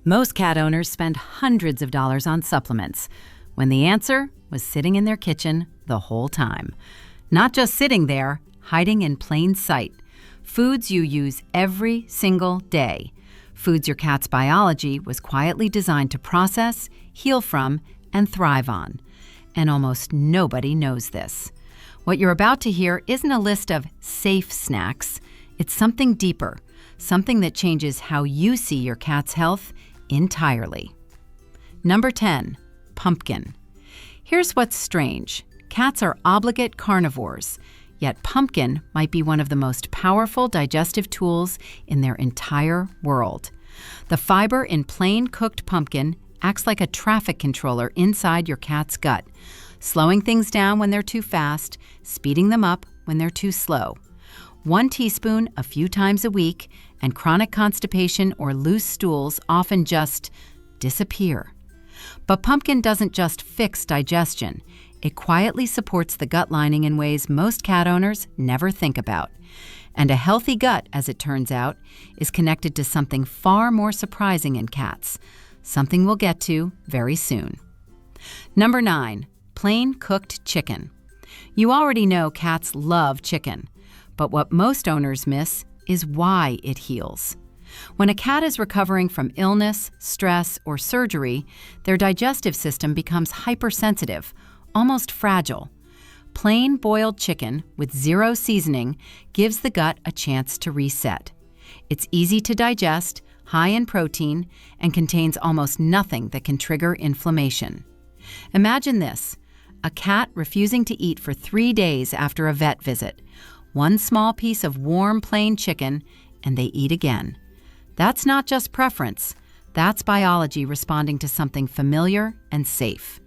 Most cat owners spend hundreds of dollars on supplements, when the answer was sitting in their kitchen the whole time. Not just sitting there, hiding in plain sight. Foods you use every single day. Foods your cat's biology was quietly designed to process, heal from, and thrive on. And almost nobody knows this. What you're about to hear isn't a list of safe snacks. It's something deeper, something that changes how you see your cat's health entirely. Number 10, pumpkin. Here's what's strange. Cats are obligate carnivores, yet pumpkin might be one of the most powerful digestive tools in their entire world. The fiber in plain cooked pumpkin acts like a traffic controller inside your cat's gut, slowing things down when they're too fast, speeding them up when they're too slow. 1 teaspoon a few times a week, and chronic constipation or loose stools often just disappear. But pumpkin doesn't just fix digestion. It quietly supports the gut lining in ways most cat owners never think about. And a healthy gut, as it turns out, is connected to something far more surprising in cats, something we'll get to very soon. Number 9, plain cooked chicken. You already know cats love chicken, but what most owners miss is why it heals. When a cat is recovering from illness, stress, or surgery, their digestive system becomes hypersensitive, almost fragile. Plain boiled chicken with zero seasoning gives the gut a chance to reset. It's easy to digest, high in protein, and contains almost nothing that can trigger inflammation. Imagine this: a cat refusing to eat for 3 days after a vet visit. 1 small piece of warm, plain chicken, and they eat again. That's not just preference. That's biology responding to something familiar and safe.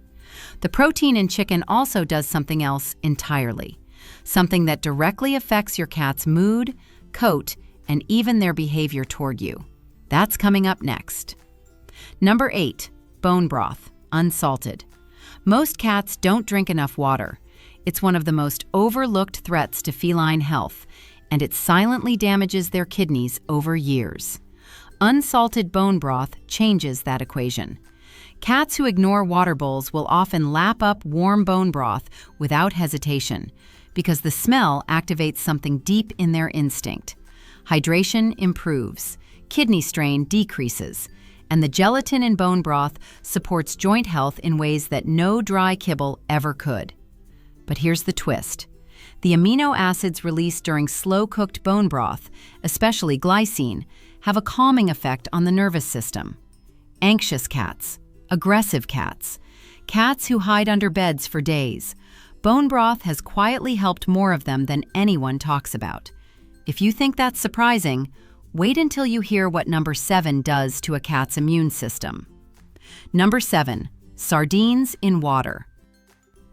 The protein in chicken also does something else entirely, something that directly affects your cat's mood, coat, and even their behavior toward you. That's coming up next. Number 8, bone broth, unsalted. Most cats don't drink enough water. It's one of the most overlooked threats to feline health, and it silently damages their kidneys over years. Unsalted bone broth changes that equation. Cats who ignore water bowls will often lap up warm bone broth without hesitation, because the smell activates something deep in their instinct. Hydration improves, kidney strain decreases, and the gelatin in bone broth supports joint health in ways that no dry kibble ever could. But here's the twist. The amino acids released during slow-cooked bone broth, especially glycine, have a calming effect on the nervous system. Anxious cats, aggressive cats, cats who hide under beds for days. Bone broth has quietly helped more of them than anyone talks about. If you think that's surprising, wait until you hear what number 7 does to a cat's immune system. Number 7, sardines in water.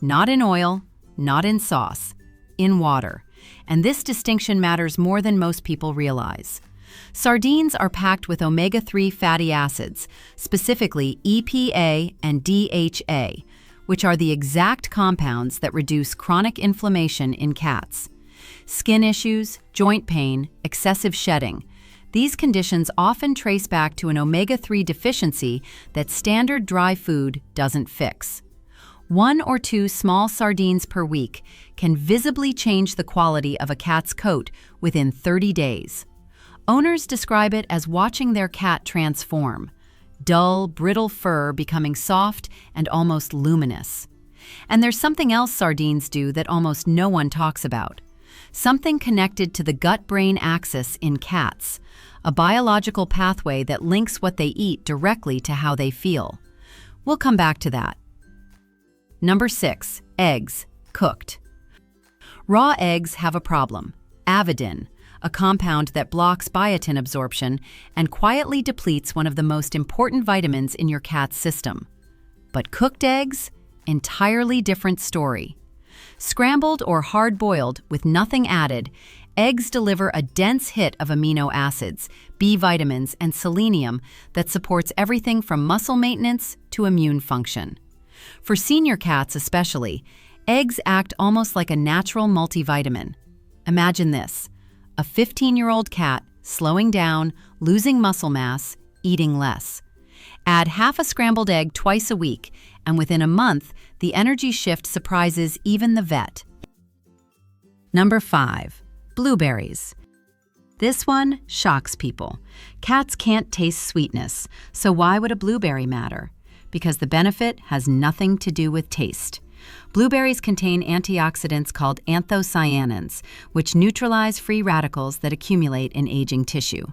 Not in oil, not in sauce, in water. And this distinction matters more than most people realize. Sardines are packed with omega-3 fatty acids, specifically EPA and DHA, which are the exact compounds that reduce chronic inflammation in cats. Skin issues, joint pain, excessive shedding. These conditions often trace back to an omega-3 deficiency that standard dry food doesn't fix. 1 or 2 small sardines per week can visibly change the quality of a cat's coat within 30 days. Owners describe it as watching their cat transform, dull, brittle fur becoming soft and almost luminous. And there's something else sardines do that almost no one talks about. Something connected to the gut-brain axis in cats, a biological pathway that links what they eat directly to how they feel. We'll come back to that. Number 6, eggs, cooked. Raw eggs have a problem, avidin, a compound that blocks biotin absorption and quietly depletes one of the most important vitamins in your cat's system. But cooked eggs? Entirely different story. Scrambled or hard-boiled with nothing added, eggs deliver a dense hit of amino acids, B vitamins, and selenium that supports everything from muscle maintenance to immune function. For senior cats especially, eggs act almost like a natural multivitamin. Imagine this: a 15-year-old cat slowing down, losing muscle mass, eating less. Add half a scrambled egg twice a week, and within a month, the energy shift surprises even the vet. Number 5. Blueberries. This one shocks people. Cats can't taste sweetness, so why would a blueberry matter? Because the benefit has nothing to do with taste. Blueberries contain antioxidants called anthocyanins, which neutralize free radicals that accumulate in aging tissue.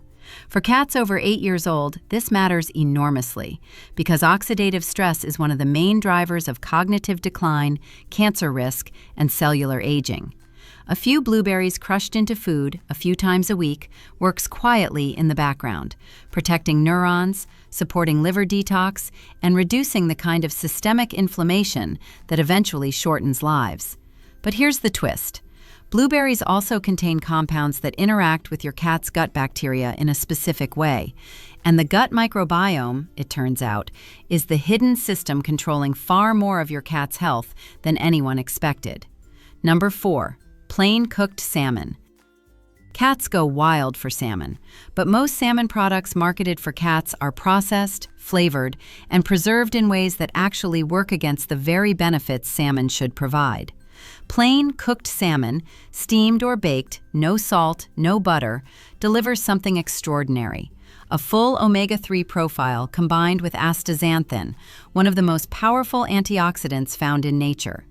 For cats over 8 years old, this matters enormously because oxidative stress is one of the main drivers of cognitive decline, cancer risk, and cellular aging. A few blueberries crushed into food a few times a week works quietly in the background, protecting neurons, supporting liver detox, and reducing the kind of systemic inflammation that eventually shortens lives. But here's the twist. Blueberries also contain compounds that interact with your cat's gut bacteria in a specific way. And the gut microbiome, it turns out, is the hidden system controlling far more of your cat's health than anyone expected. Number 4. Plain cooked salmon. Cats go wild for salmon, but most salmon products marketed for cats are processed, flavored, and preserved in ways that actually work against the very benefits salmon should provide. Plain cooked salmon, steamed or baked, no salt, no butter, delivers something extraordinary. A full omega-3 profile combined with astaxanthin, one of the most powerful antioxidants found in nature.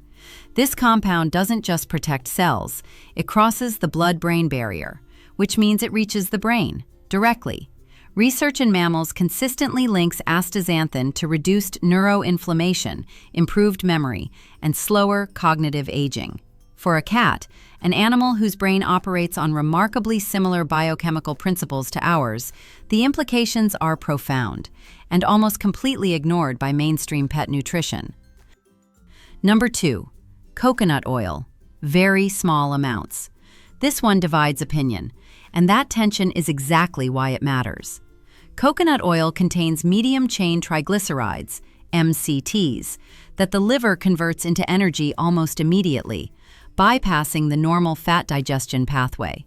This compound doesn't just protect cells, it crosses the blood-brain barrier, which means it reaches the brain directly. Research in mammals consistently links astaxanthin to reduced neuroinflammation, improved memory, and slower cognitive aging. For a cat, an animal whose brain operates on remarkably similar biochemical principles to ours, the implications are profound and almost completely ignored by mainstream pet nutrition. Number 2. Coconut oil. Very small amounts. This one divides opinion, and that tension is exactly why it matters. Coconut oil contains medium-chain triglycerides, MCTs, that the liver converts into energy almost immediately, bypassing the normal fat digestion pathway.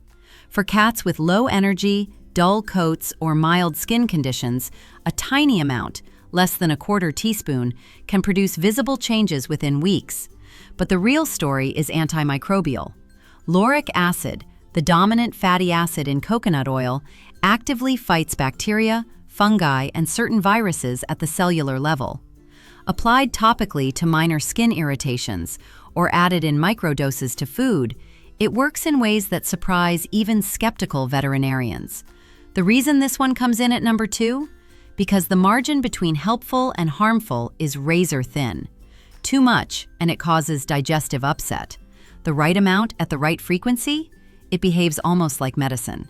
For cats with low energy, dull coats, or mild skin conditions, a tiny amount, less than a quarter teaspoon, can produce visible changes within weeks. But the real story is antimicrobial. Lauric acid, the dominant fatty acid in coconut oil, actively fights bacteria, fungi, and certain viruses at the cellular level. Applied topically to minor skin irritations or added in microdoses to food, it works in ways that surprise even skeptical veterinarians. The reason this one comes in at number 2? Because the margin between helpful and harmful is razor thin. Too much, and it causes digestive upset. The right amount at the right frequency? It behaves almost like medicine.